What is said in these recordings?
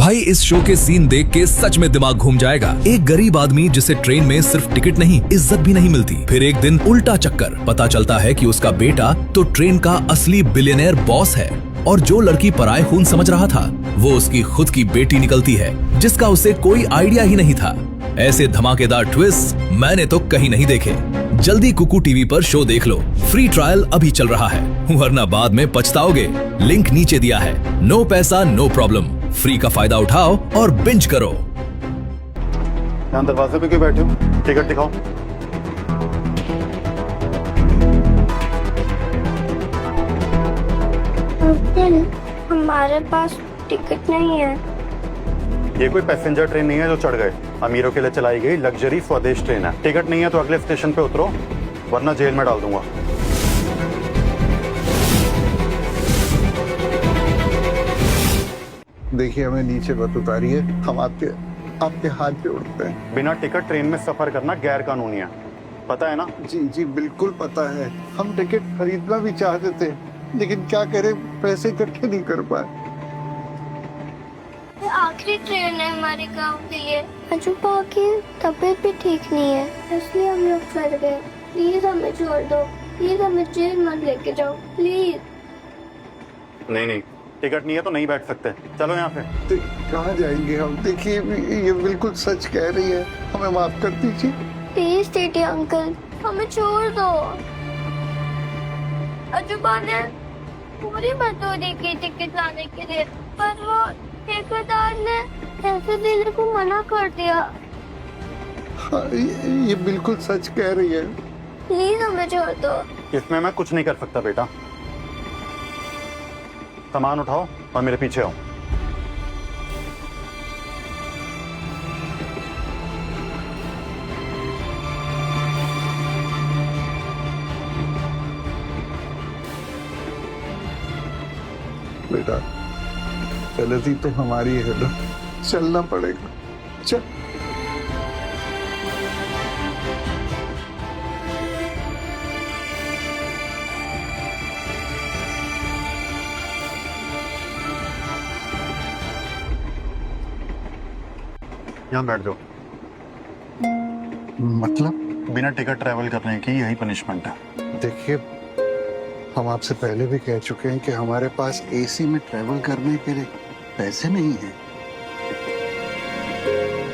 भाई इस शो के सीन देख के सच में दिमाग घूम जाएगा। एक गरीब आदमी जिसे ट्रेन में सिर्फ टिकट नहीं इज्जत भी नहीं मिलती। फिर एक दिन उल्टा चक्कर, पता चलता है कि उसका बेटा तो ट्रेन का असली बिलियनेयर बॉस है और जो लड़की पराये खून समझ रहा था वो उसकी खुद की बेटी निकलती है जिसका उसे कोई आइडिया ही नहीं था। ऐसे धमाकेदार ट्विस्ट मैंने तो कहीं नहीं देखे। जल्दी कुकू टीवी पर शो देख लो। फ्री ट्रायल अभी चल रहा है, वरना बाद में पछताओगे। लिंक नीचे दिया है। नो पैसा नो प्रॉब्लम। फ्री का फायदा उठाओ और बिंज करो। यहाँ दरवाजे पे क्यों बैठे हो? टिकट दिखाओ। अंकल, हमारे पास टिकट नहीं है। ये कोई पैसेंजर ट्रेन नहीं है जो चढ़ गए। अमीरों के लिए चलाई गई लग्जरी स्वदेश ट्रेन है। टिकट नहीं है तो अगले स्टेशन पे उतरो, वरना जेल में डाल दूंगा। देखिए, हमें नीचे मत उतारिए, हम आपके हाथ जोड़ते हैं। बिना टिकट ट्रेन में सफर करना गैर कानूनी है, पता है ना? जी जी बिल्कुल पता है। हम टिकट खरीदना भी चाहते थे, लेकिन क्या करें, पैसे इकट्ठे नहीं कर पाए। ये आखिरी ट्रेन है हमारे गांव के लिए। अजूबा की तबीयत भी ठीक नहीं है, इसलिए हम लोग चढ़ गए। प्लीज हमें छोड़ दो, प्लीज हमें जेल मत लेके जाओ, प्लीज। नहीं, टिकट नहीं है तो नहीं बैठ सकते। चलो यहाँ से। तो कहाँ जाएंगे हम? देखिए, ये बिल्कुल सच कह रही है, हमें माफ कर दीजिए। प्लीज टीटी अंकल, हमें छोड़ दो। अजूबा ने पूरी मजदूरी की टिकट लाने के लिए, पर वो ठेकेदार ने पैसे देने को मना कर दिया। हाँ, ये बिल्कुल सच कह रही है। प्लीज हमें छोड़ दो। इसमें मैं कुछ नहीं कर सकता बेटा। सामान उठाओ और मेरे पीछे आओ। बेटा, गलती तो हमारी है ना, चलना पड़ेगा। चल। यहाँ बैठ जाओ। मतलब? बिना टिकट ट्रैवल करने की यही पनिशमेंट है। देखिए, हम आपसे पहले भी कह चुके हैं कि हमारे पास एसी में ट्रैवल करने के लिए पैसे नहीं हैं।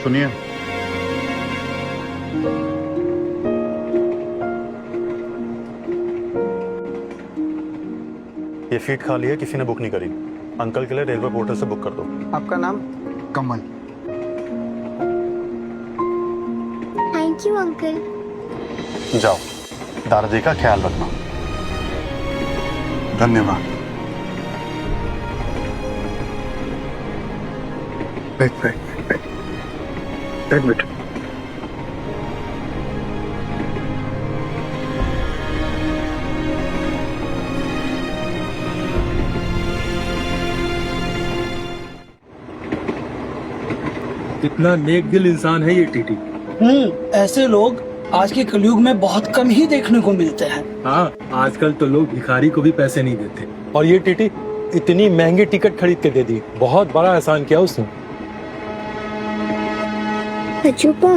सुनिए, ये सीट खाली है, किसी ने बुक नहीं करी। अंकल के लिए रेलवे पोर्टल से बुक कर दो। आपका नाम? कमल। Thank you uncle. जाओ, दादाजी का ख्याल रखना। धन्यवाद। बैठ बेटा। कितना नेक दिल इंसान है ये टीटी। ऐसे लोग आज के कलयुग में बहुत कम ही देखने को मिलते हैं। हाँ, आजकल तो लोग भिखारी को भी पैसे नहीं देते। और ये टीटी इतनी महंगी टिकट खरीद के दे दी, बहुत बड़ा एहसान किया उसने। अजूबा,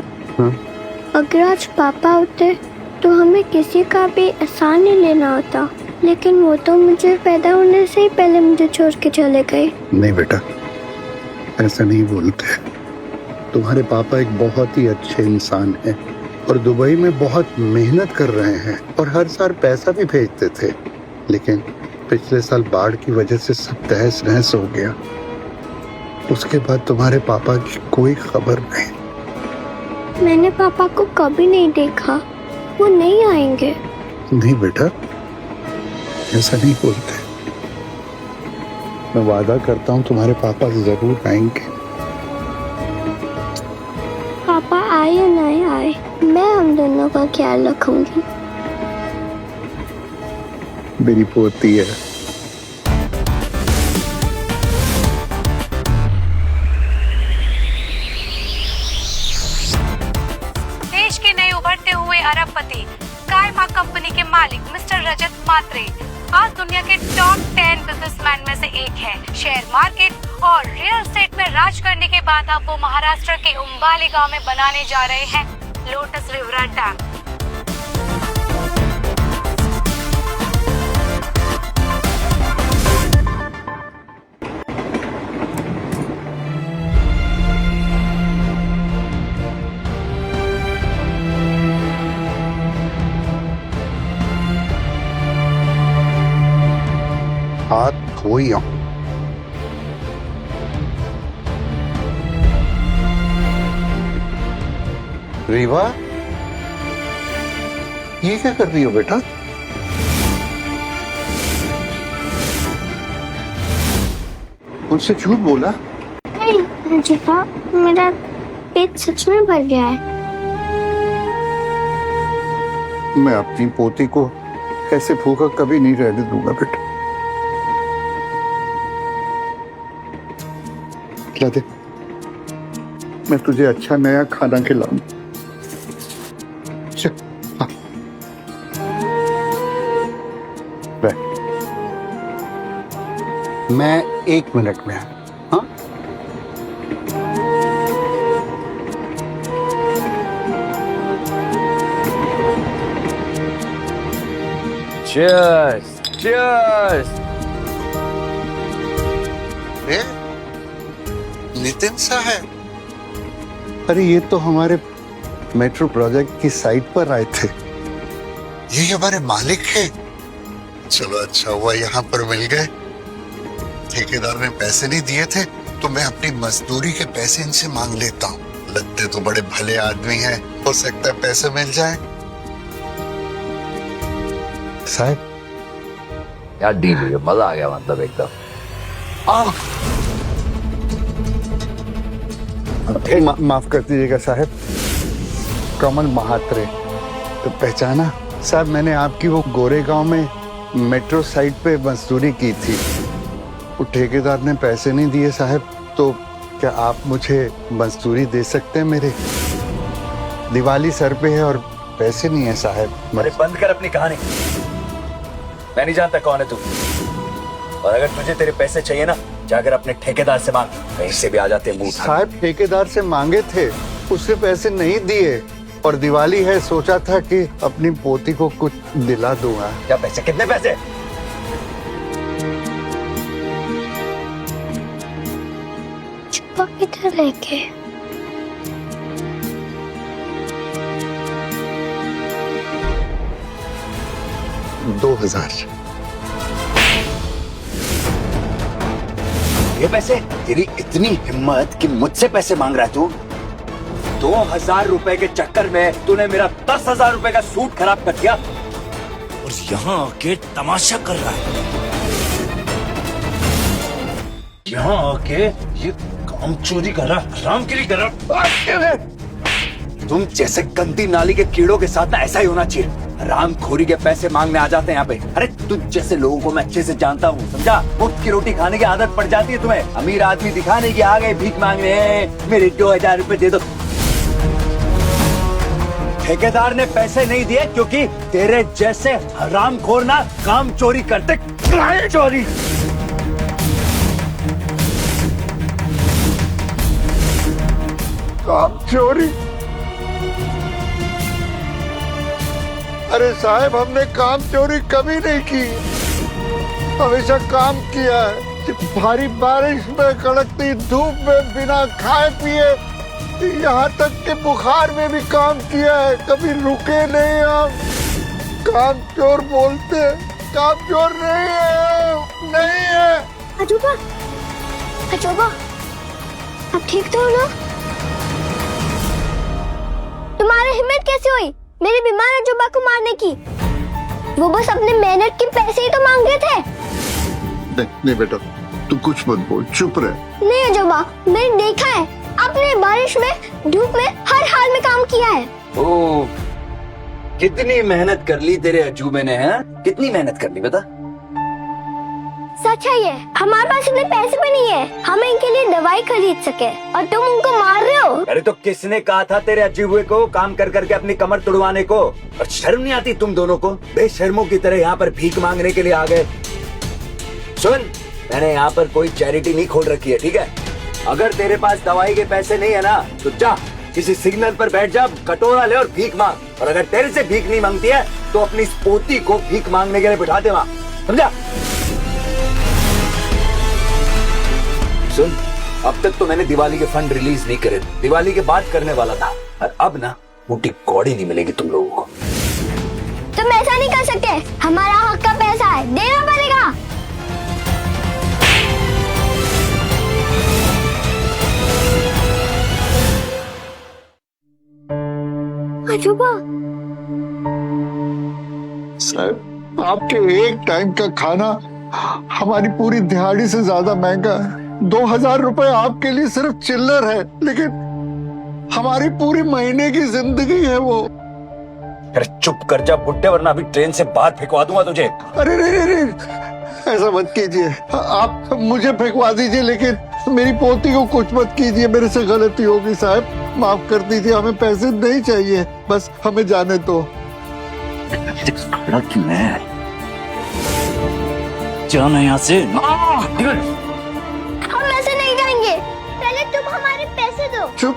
अगर आज पापा होते तो हमें किसी का भी एहसान नहीं लेना होता, लेकिन वो तो मुझे पैदा होने से ही पहले मुझे छोड़ के चले गए। नहीं बेटा, ऐसा नहीं बोलते। तुम्हारे पापा एक बहुत ही अच्छे इंसान हैं और दुबई में बहुत मेहनत कर रहे हैं और हर साल पैसा भी भेजते थे, लेकिन पिछले साल बाढ़ की वजह से सब तहस नहस हो गया। उसके बाद तुम्हारे पापा की कोई खबर नहीं। मैंने पापा को कभी नहीं देखा, वो नहीं आएंगे। नहीं बेटा, ऐसा नहीं बोलते। मैं वादा करता हूँ तुम्हारे पापा जरूर आएंगे। पापा आए या नहीं आए, मैं हम दोनों का ख्याल रखूंगी। मेरी पोती है। देश के नए उभरते हुए अरबपति कायमा कंपनी के मालिक मिस्टर रजत मात्रे आज दुनिया के टॉप 10 बिजनेसमैन में से एक है। शेयर मार्केट और रियल एस्टेट में राज करने के बाद अब वो महाराष्ट्र के उम्बाली गांव में बनाने जा रहे हैं लोटस रिवर डैम। हाथ धोई हूं। रीवा, ये क्या कर रही हो बेटा? उनसे झूठ बोला? नहीं जीवा, मेरा पेट सच में भर गया है। मैं अपनी पोती को ऐसे भूखा कभी नहीं रहने दूंगा बेटा। ला दे, मैं तुझे अच्छा नया खाना खिलाऊं। चल, हाँ। बैठ। मैं 1 मिनट में आया। हाँ? Cheers! Cheers! नितिन सा है। अरे ये तो हमारे मेट्रो प्रोजेक्ट की साइट पर आए थे। ये हमारे मालिक है। चलो अच्छा हुआ यहाँ पर मिल गए। ठेकेदार ने पैसे नहीं दिए थे तो मैं अपनी मजदूरी के पैसे इनसे मांग लेता हूँ। लगते तो बड़े भले आदमी हैं, हो सकता है पैसे मिल जाए। साहब यार डील हुई, मजा आ गया मतलब एकदम। माफ कर दीजिएगा साहब, कमल महात्रे तो पहचाना? साहब मैंने आपकी वो गोरेगांव में मेट्रो साइट पे मजदूरी की थी। वो ठेकेदार ने पैसे नहीं दिए साहब, तो क्या आप मुझे मजदूरी दे सकते हैं? मेरे दिवाली सर पे है और पैसे नहीं है साहब। अरे बंद कर अपनी कहानी, मैं नहीं जानता कौन है तू। और अगर तुझे तेरे पैसे चाहिए ना, जाकर अपने ठेकेदार से मांग, कहीं से भी आ जाते हैं। साहब ठेकेदार से मांगे थे, उससे पैसे नहीं दिए और दिवाली है, सोचा था कि अपनी पोती को कुछ दिला दूंगा। क्या पैसे? कितने पैसे? छुपा किधर रह के? $2000। ये पैसे? तेरी इतनी हिम्मत कि मुझसे पैसे मांग रहा है तू? 2000 रुपए के चक्कर में तूने मेरा 10,000 रुपए का सूट खराब कर दिया और यहाँ आके तमाशा कर रहा है। यहाँ आके ये काम चोरी कर रहा, हरामखोरी कर रहा। तुम जैसे गंदी नाली के कीड़ों के साथ ना ऐसा ही होना चाहिए। हरामखोरी के पैसे मांगने आ जाते हैं यहाँ पे। अरे तुझ जैसे लोगों को मैं अच्छे से जानता हूँ, समझा? मुफ्त की रोटी खाने की आदत पड़ जाती है तुम्हें। अमीर आदमी दिखाने की आ गए भीख मांगने, मेरे 2000 रुपए दे दो। ठेकेदार ने पैसे नहीं दिए क्योंकि तेरे जैसे हरामखोर ना काम चोरी करते। चोरी काम चोरी? अरे साहब हमने काम चोरी कभी नहीं की, हमेशा काम किया है। भारी बारिश में, कड़कती धूप में, बिना खाए पिए, यहाँ तक के बुखार में भी काम किया है। कभी रुके नहीं हम। काम चोर बोलते, काम चोर नहीं है, नहीं है। अजूबा, अजूबा, अब ठीक तो हो ना? तुम्हारी हिम्मत कैसे हुई मेरे बीमार अजूबा को मारने की? वो बस अपने मेहनत के पैसे ही तो मांग रहे थे। नहीं बेटा, तू कुछ मत बोल, चुप रह। नहीं अजूबा, मैंने देखा है, आपने बारिश में, धूप में, हर हाल में काम किया है। ओ, कितनी मेहनत कर ली तेरे अजूबे ने, हैं? कितनी मेहनत कर ली बता? सच है ये, हमारे पास इतने पैसे भी नहीं है हम इनके लिए दवाई खरीद सके, और तुम उनको मार रहे हो। अरे तो किसने कहा था तेरे अजूबे को काम कर करके अपनी कमर तुड़वाने को? और शर्म नहीं आती तुम दोनों को? बेशर्मों की तरह यहाँ पर भीख मांगने के लिए आ गए। सुन, मैंने यहाँ पर कोई चैरिटी नहीं खोल रखी है, ठीक है? अगर तेरे पास दवाई के पैसे नहीं है ना तो जा किसी सिग्नल पर बैठ जा, कटोरा ले और भीख मांग। और अगर तेरे से भीख नहीं मांगती है तो अपनी इस पोती को भीख मांगने के लिए बिठा दे वहां, समझा? सुन, अब तक तो मैंने दिवाली के फंड रिलीज नहीं करे, दिवाली के बाद करने वाला था, और अब ना मोटी कौड़ी नहीं मिलेगी तुम लोगों को। तुम ऐसा नहीं कर सकते, हमारा हक का पैसा है, देना पड़ेगा। अजूबा, साहब आपके एक टाइम का खाना हमारी पूरी दिहाड़ी से ज्यादा महंगा है। 2000 रुपए आपके लिए सिर्फ चिल्लर है, लेकिन हमारी पूरी महीने की जिंदगी है वो। अरे चुप कर जा बुड्ढे, वरना अभी ट्रेन से बाहर फेंकवा दूंगा तुझे। अरे नहीं, ऐसा मत कीजिए, आप मुझे फेंकवा दीजिए, लेकिन मेरी पोती को कुछ मत कीजिए। मेरे से गलती होगी साहब, माफ कर दीजिए। हमें पैसे नहीं चाहिए, बस हमें जाने दो। जाना यहाँ से। हम ऐसे नहीं जाएंगे, पहले तुम हमारे पैसे दो। चुप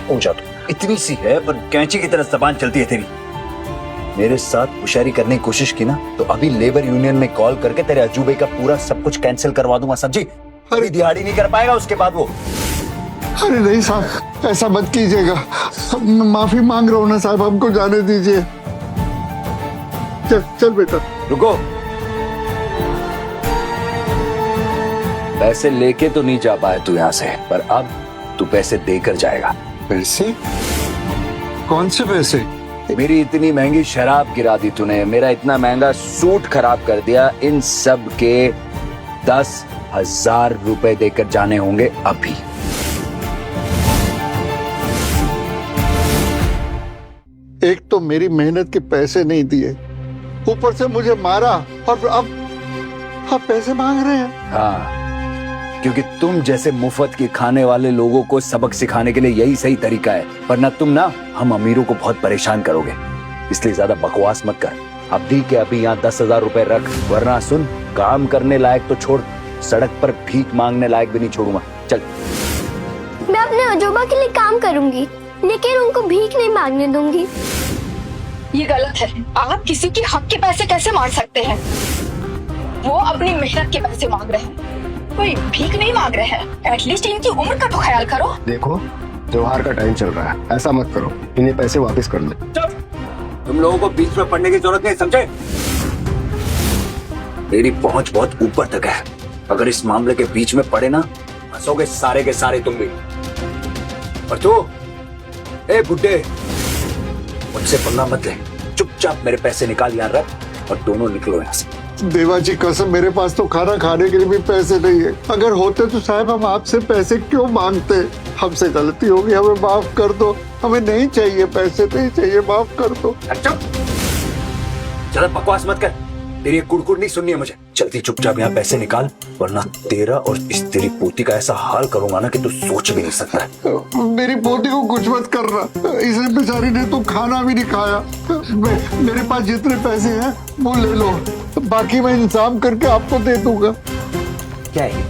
हो जा तू, इतनी सी है पर कैंची की तरह जबान चलती है तेरी। मेरे साथ होशियारी करने की कोशिश की ना तो अभी लेबर यूनियन में कॉल करके तेरे अजूबे का पूरा सब कुछ कैंसिल करवा दूंगा, समझी? अरे दिहाड़ी नहीं कर पाएगा उसके बाद वो। अरे नहीं साहब, ऐसा मत कीजिएगा, मैं माफी मांग रहा हूँ ना साहब, हमको जाने दीजिए। चल चल बेटा। रुको, पैसे लेके तो नहीं जा पाए तू यहाँ से, पर अब तू पैसे देकर जाएगा। पैसे? कौन से पैसे? मेरी इतनी महंगी शराब गिरा दी तूने, मेरा इतना महंगा सूट खराब कर दिया, इन सब के 10,000 रुपए देकर जाने होंगे अभी। एक तो मेरी मेहनत के पैसे नहीं दिए, ऊपर से मुझे मारा, और अब पैसे मांग रहे हैं। हाँ, क्योंकि तुम जैसे मुफ्त के खाने वाले लोगों को सबक सिखाने के लिए यही सही तरीका है, वरना तुम ना हम अमीरों को बहुत परेशान करोगे। इसलिए ज्यादा बकवास मत कर, अभी के अभी यहाँ 10,000 रुपए रख, वरना सुन, काम करने लायक तो छोड़, सड़क पर भीख मांगने लायक भी नहीं छोड़ूंगा। चल। मैं अपने अजूबा के लिए काम करूंगी, लेकिन उनको भीख नहीं मांगने दूंगी। ये गलत है, आप किसी के हक के पैसे कैसे मांग सकते हैं? वो अपनी मेहनत के पैसे मांग रहे हैं, कोई भीख नहीं मांग रहे हैं। एटलीस्ट इनकी उम्र का तो ख्याल करो। देखो, त्योहार का टाइम चल रहा है, ऐसा मत करो, इन्हें पैसे वापस कर दो। तुम लोगों को बीच में पड़ने की जरूरत नहीं, समझे? मेरी पहुंच बहुत ऊपर तक है, अगर इस मामले के बीच में पड़े ना, फंसोगे सारे के सारे तुम भी। और तू, ए बुड्ढे, मुझसे पंगा मत ले, चुपचाप मेरे पैसे निकाल यहाँ रख और दोनों निकलो यहाँ से। देवा जी कसम, मेरे पास तो खाना खाने के लिए भी पैसे नहीं है। अगर होते तो साहब हम आपसे पैसे क्यों मांगते? हमसे गलती होगी, हमें माफ कर दो। हमें नहीं चाहिए पैसे, नहीं चाहिए, माफ कर दो। चुप, ज्यादा बकवास मत कर, तेरी एक कुड़कुड़ नहीं सुननी है मुझे। जल्दी चुपचाप यहाँ पैसे निकाल, वरना तेरा और इस तेरी पोती का ऐसा हाल करूंगा ना कि तू सोच भी नहीं सकता है। मेरी पोती को कुछ मत करना, इसे बेचारी ने तो खाना भी नहीं खाया। मेरे पास जितने पैसे हैं वो ले लो, बाकी मैं इंतजाम करके आपको दे दूंगा। क्या है ये?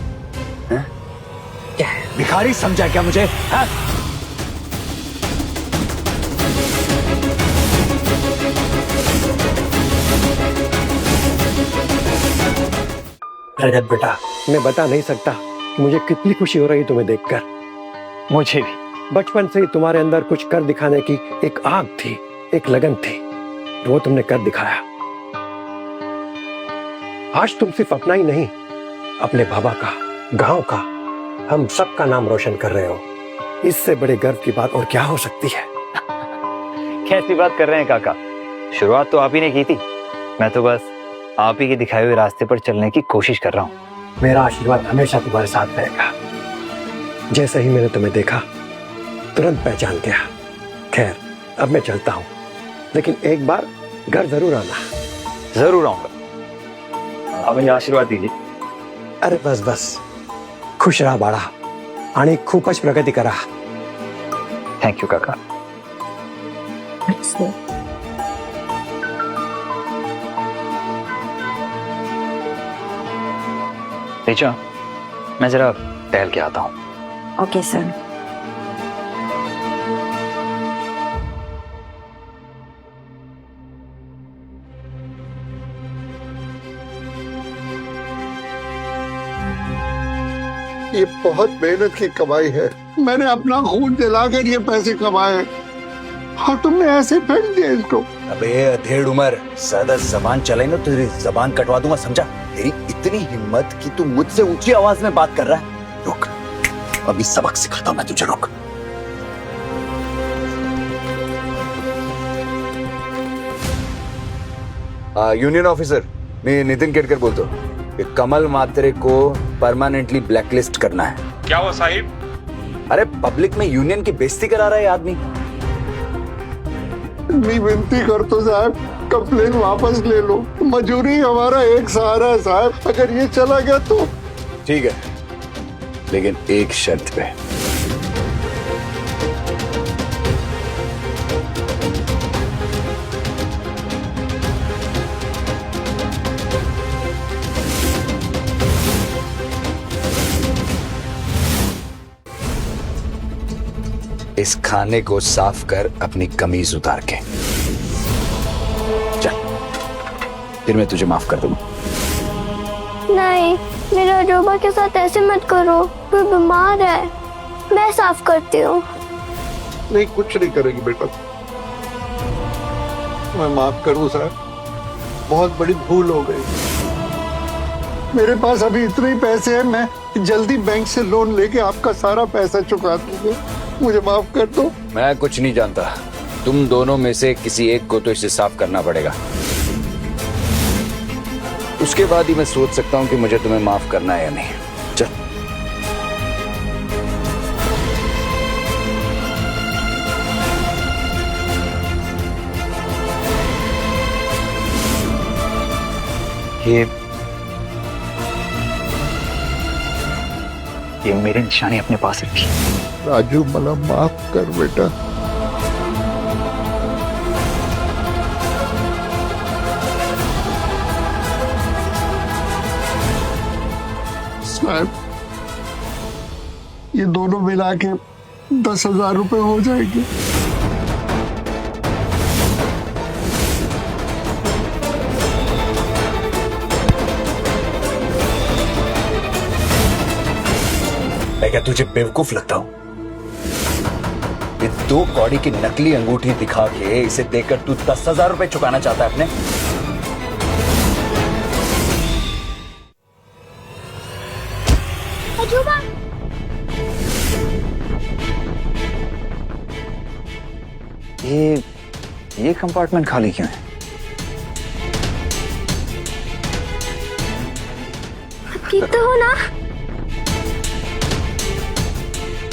क्या है? भिखारी समझा क्या मुझे? हाँ? रजत बेटा, मैं बता नहीं सकता कि मुझे कितनी खुशी हो रही तुम्हें देखकर। मुझे भी बचपन से ही तुम्हारे अंदर कुछ कर दिखाने की एक आग थी, एक लगन थी, वो तुमने कर दिखाया। आज तुम सिर्फ अपना ही नहीं, अपने बाबा का, गांव का, हम सबका नाम रोशन कर रहे हो। इससे बड़े गर्व की बात और क्या हो सकती है? कैसी बात कर रहे हैं काका, शुरुआत तो आप ही ने की थी, मैं तो बस आप ही के दिखाए हुए रास्ते पर चलने की कोशिश कर रहा हूँ। मेरा आशीर्वाद हमेशा तुम्हारे साथ रहेगा। जैसे ही मैंने तुम्हें देखा तुरंत पहचान गया। खैर, अब मैं चलता हूँ, लेकिन एक बार घर जरूर आना। जरूर आऊंगा, आप मुझे आशीर्वाद दीजिए। अरे बस बस, खुश रहा बाळा आणि खूपच प्रगती करा। थैंक यू काका। रिचा, मैं जरा टहल के आता हूँ। Okay sir. ये बहुत मेहनत की कमाई है। मैंने अपना खून जलाकर ये पैसे कमाए और तुमने ऐसे फेंक दिया इसको। अबे अधेड़ उमर, ज्यादा जबान चलाई ना तो तेरी जबान कटवा दूंगा, समझा? तेरी इतनी हिम्मत कि तू मुझसे ऊंची आवाज में बात कर रहा है। रुक, अभी सबक सिखाता हूं मैं तुझे, रुक। यूनियन ऑफिसर, मैं नितिन केड़कर बोलता हूँ। कमल मात्रे को परमानेंटली ब्लैकलिस्ट करना है। क्या हुआ साहिब? अरे पब्लिक में यूनियन की बेइज्जती करा रहा है आदमी। मैं विनती करता हूं साहब, कंप्लेन वापस ले लो। मजूरी हमारा एक सहारा है साहब, अगर ये चला गया तो। ठीक है, लेकिन एक शर्त पे। इस खाने को साफ कर अपनी कमीज उतार के चल, फिर मैं तुझे माफ कर दूंगा। नहीं, मेरे अजूबा के साथ ऐसे मत करो, वो बीमार है। मैं साफ करती हूँ। नहीं, कुछ नहीं करेगी बेटा, मैं माफ करूँ साहब, बहुत बड़ी भूल हो गई। मेरे पास अभी इतने ही पैसे हैं, मैं जल्दी बैंक से लोन लेके आपका सारा पैसा चुका दूंगा। मुझे माफ कर दो। मैं कुछ नहीं जानता, तुम दोनों में से किसी एक को तो इसे साफ करना पड़ेगा। उसके बाद ही मैं सोच सकता हूँ कि मुझे तुम्हें माफ करना है या नहीं। चल। ये मेरी निशानी अपने पास रखी। राजू, मला माफ कर बेटा। साहब, ये दोनों मिला के 10,000 रुपए हो जाएंगे। मैं क्या तुझे बेवकूफ लगता हूं? ये 2 कौड़ी की नकली अंगूठी दिखा के इसे देकर तू 10,000 रुपए चुकाना चाहता है अपने? अजूबा, ये कंपार्टमेंट खाली क्यों है? ठीक तो हो ना?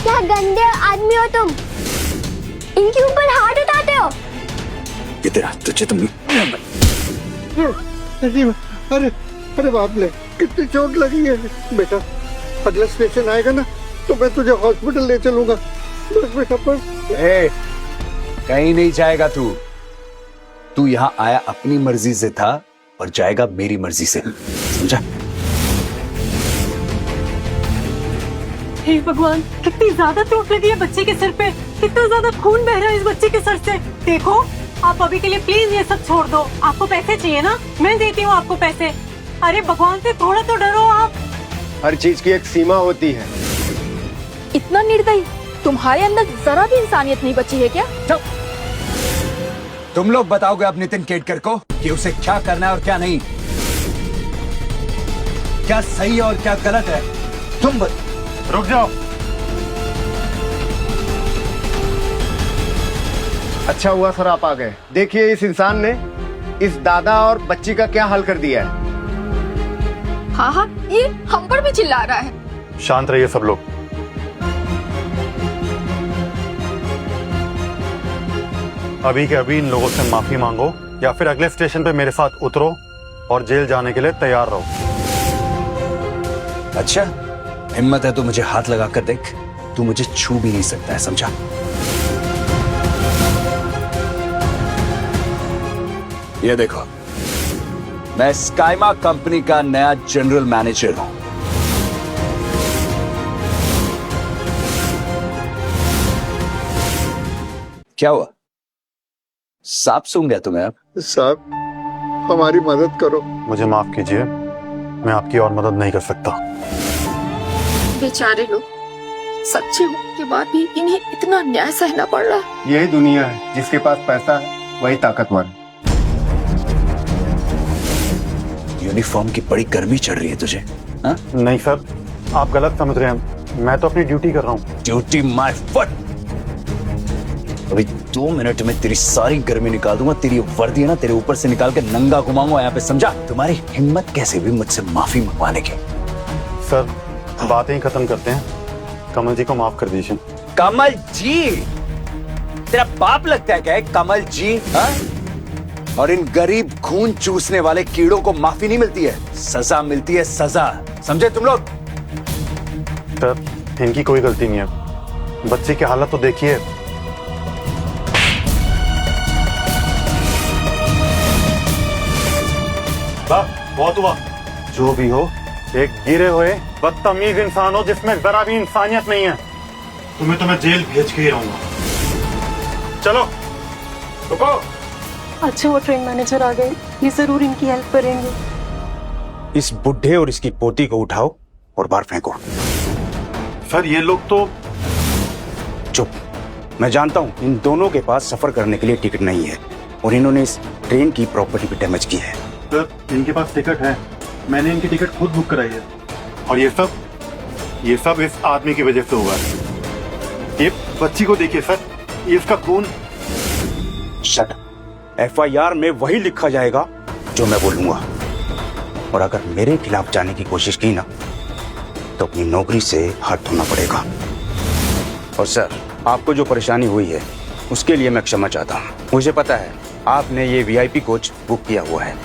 क्या गंदे आदमी हो तुम, इनके ऊपर हाथ उठाते हो। इधर तुझे तुम। अरे अरे बाप ले, कितनी चोट लगी है बेटा। अगला स्टेशन आएगा ना तो मैं तुझे हॉस्पिटल ले चलूंगा। बस बेटा बस। कहीं नहीं जाएगा तू। तू यहाँ आया अपनी मर्जी से था और जाएगा मेरी मर्जी से, समझा? हे भगवान, कितनी ज्यादा चोट लगी है बच्चे के सिर पे, कितना ज्यादा खून बह रहा है इस बच्चे के सर से। देखो, आप अभी के लिए प्लीज ये सब छोड़ दो। आपको पैसे चाहिए ना, मैं देती हूँ आपको पैसे। अरे भगवान से थोड़ा तो डरो आप। हर चीज की एक सीमा होती है। इतना निर्दयी, तुम्हारे अंदर जरा भी इंसानियत नहीं बची है क्या? तुम लोग बताओगे अब नितिन केड़कर को कि उसे क्या करना है और क्या नहीं, क्या सही और क्या गलत है। तुम रुक जाओ। अच्छा हुआ सर आप आ गए। देखिए, इस इंसान ने इस दादा और बच्ची का क्या हाल कर दिया है। हाँ हाँ, ये हम पर भी चिल्ला रहा है। शांत रहिए सब लोग। अभी के अभी इन लोगों से माफी मांगो या फिर अगले स्टेशन पे मेरे साथ उतरो और जेल जाने के लिए तैयार रहो। अच्छा, हिम्मत है तो मुझे हाथ लगा कर देख। तू मुझे छू भी नहीं सकता है, समझा? ये देखो, मैं स्काईमा कंपनी का नया जनरल मैनेजर हूं। क्या हुआ? सांप सूंघ गया तुम्हें? अब साहब, हमारी मदद करो। मुझे माफ कीजिए, मैं आपकी और मदद नहीं कर सकता। बेचारे लोग, सच्चे होने के बाद भी इन्हें इतना न्याय सहना पड़ रहा है। यही दुनिया है, जिसके पास पैसा है वही ताकतवर है। यूनिफॉर्म की बड़ी गर्मी चढ़ रही है तुझे? हाँ? नहीं सर, आप गलत समझ रहे हैं। मैं तो अपनी ड्यूटी कर रहा हूँ। Duty my foot. अभी 2 मिनट में तेरी सारी गर्मी निकाल दूंगा। तेरी वर्दी है ना, तेरे ऊपर से निकाल के नंगा घुमाऊंगा यहाँ पे, समझा? तुम्हारी हिम्मत कैसे हुई मुझसे माफी मंगवाने की? सर, बातें ही खत्म करते हैं। कमल जी को माफ कर दीजिए। कमल जी? तेरा बाप लगता है क्या है कमल जी? हाँ? और इन गरीब खून चूसने वाले कीड़ों को माफी नहीं मिलती है, सजा मिलती है, सजा। समझे तुम लोग? सर, इनकी कोई गलती नहीं है। बच्चे की हालत तो देखिए। बहुत हुआ। जो भी हो, एक गिरे हुए बदतमीज इंसान हो जिसमें जरा भी इंसानियत नहीं है। तुम्हें तो मैं जेल भेज के ही रहूंगा। चलो, रुको। अच्छा वो ट्रेन मैनेजर आ गए, ये जरूर इनकी हेल्प करेंगे। इस बुढ़े और इसकी पोती को उठाओ और बाहर फेंको। सर, ये लोग तो... चुप। मैं जानता हूँ इन दोनों के पास सफर करने के लिए टिकट नहीं है और इन्होंने इस ट्रेन की प्रॉपर्टी भी डैमेज की है। सर, इनके पास टिकट है। मैंने इनकी टिकट खुद बुक कराई है। और ये सब इस आदमी की वजह से हुआ है। ये बच्ची को देखिए सर, ये इसका खून। शट। FIR में वही लिखा जाएगा जो मैं बोलूंगा, और अगर मेरे खिलाफ जाने की कोशिश की ना तो अपनी नौकरी से हाथ धोना पड़ेगा। और सर, आपको जो परेशानी हुई है उसके लिए मैं क्षमा चाहता हूँ। मुझे पता है आपने ये VIP कोच बुक किया हुआ है।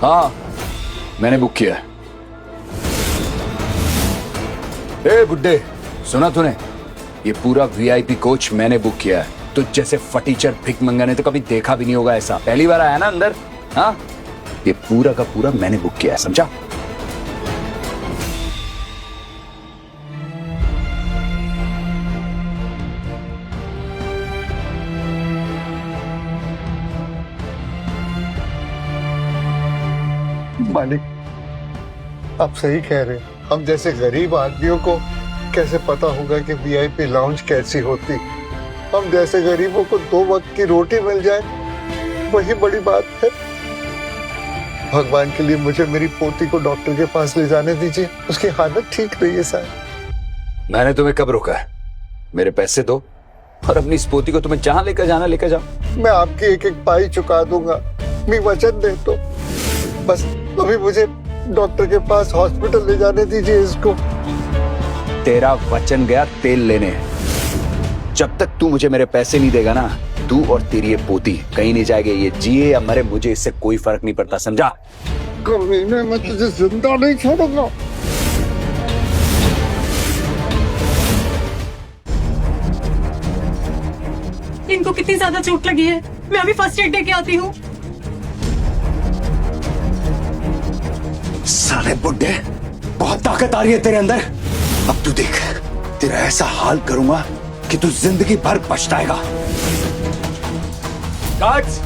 हाँ, मैंने बुक किया है। ए बुड्ढे, सुना तूने? ये पूरा VIP कोच मैंने बुक किया है। तो जैसे फटीचर भिख मंगा ने तो कभी देखा भी नहीं होगा ऐसा। पहली बार आया ना अंदर। हाँ, ये पूरा का पूरा मैंने बुक किया है, समझा? मालिक, आप सही कह रहे हैं। हम जैसे गरीब आदमियों को कैसे पता होगा कि VIP लाउंज कैसी होती? हम जैसे गरीबों को 2 वक्त की रोटी मिल जाए, वही बड़ी बात है। भगवान के लिए मुझे मेरी पोती को डॉक्टर के पास ले जाने दीजिए। उसकी हालत ठीक नहीं है साहब। मैंने तुम्हें कब रोका है? मेरे पैसे दो और अपनी इस पोती को तुम्हें जहां लेकर जाना लेकर जाओ। मैं आपकी एक एक पाई चुका दूंगा। मैं वचन दे तो बस अभी मुझे डॉक्टर के पास हॉस्पिटल ले जाने दीजिए इसको। तेरा वचन गया तेल लेने। जब तक तू मुझे मेरे पैसे नहीं देगा ना, तू और तेरी ये पोती कहीं नहीं जाएगी। ये जिए या मरे मुझे इससे कोई फर्क नहीं पड़ता, समझा? कमीने, मैं तुझे जिंदा नहीं छोड़ूंगा। इनको कितनी ज्यादा चोट लगी है, मैं अभी फर्स्ट एड देके आती हूँ। साले बुड्ढे, बहुत ताकत आ रही है तेरे अंदर। अब तू देख, तेरा ऐसा हाल करूंगा कि तू जिंदगी भर पछताएगा। गार्ड्स,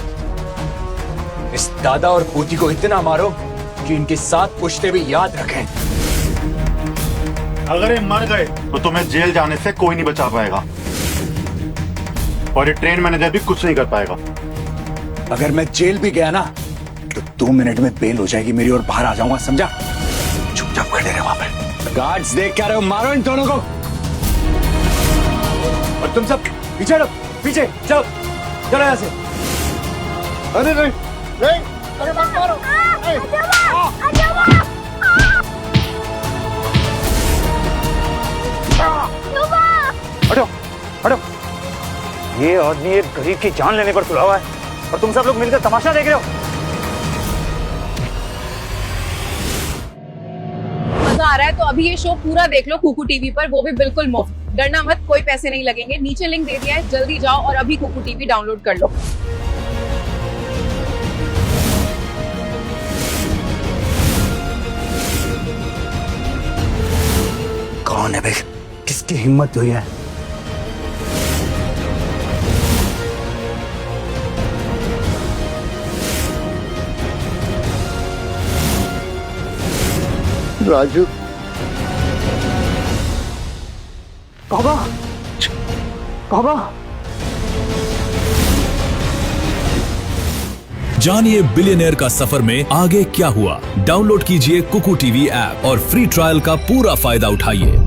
इस दादा और पोती को इतना मारो कि इनकी 7 पुश्ते भी याद रखें। अगर ये मर गए तो तुम्हें जेल जाने से कोई नहीं बचा पाएगा, और ये ट्रेन मैनेजर भी कुछ नहीं कर पाएगा। अगर मैं जेल भी गया ना तो 2 मिनट में बेल हो जाएगी मेरी और बाहर आ जाऊंगा, समझा? चुपचाप खड़े रहे वहां पे। गार्ड्स देख क्या रहे हो? मारो इन दोनों को। और तुम सब पीछे लो, पीछे चलो, चलो यहाँ से। अरे नहीं नहीं, अरे मत मारो। हटो हटो। ये आदमी एक गरीब की जान लेने पर तुला हुआ है और तुम सब लोग मिलकर तमाशा देख रहे हो। मजा आ रहा है तो अभी ये शो पूरा देख लो कुकू टीवी पर, वो भी बिल्कुल मुफ्त। डरना मत, कोई पैसे नहीं लगेंगे। नीचे लिंक दे दिया है, जल्दी जाओ और अभी कुकू टीवी डाउनलोड कर लो। कौन है भाई? किसकी हिम्मत हुई है राजू, बाबा, बाबा। जानिए बिलियनेयर का सफर में आगे क्या हुआ। डाउनलोड कीजिए कुकू टीवी ऐप और फ्री ट्रायल का पूरा फायदा उठाइए।